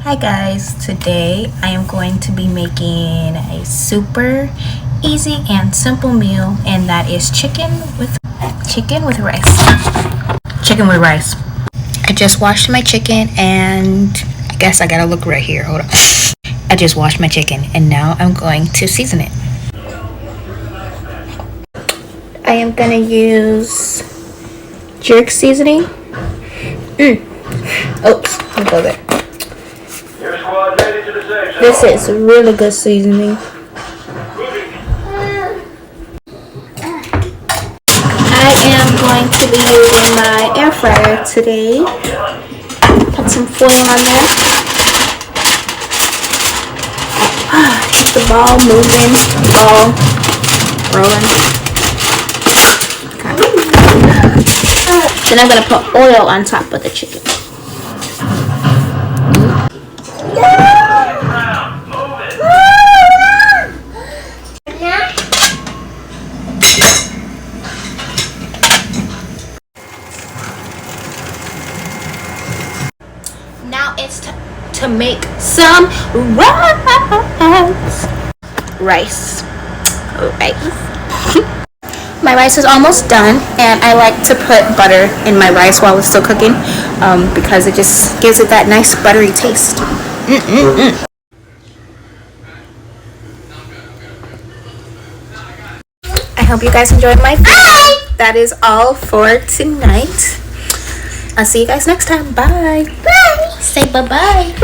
Hi guys, today I am going to be making a super easy and simple meal, and that is chicken with rice. Chicken with rice. I just washed my chicken, and I guess I gotta look right here. Hold on. I just washed my chicken and now I'm going to season it. I am gonna use jerk seasoning. Oops, let me go there. This is really good seasoning. I am going to be using my air fryer today. Put some foil on there. Keep the ball moving, ball rolling. Then I'm going to put oil on top of the chicken. Now it's to make some rice. My rice is almost done, and I like to put butter in my rice while it's still cooking because it just gives it that nice buttery taste. I hope you guys enjoyed my video. That is all for tonight. I'll see you guys next time. Bye. Bye. Say bye-bye.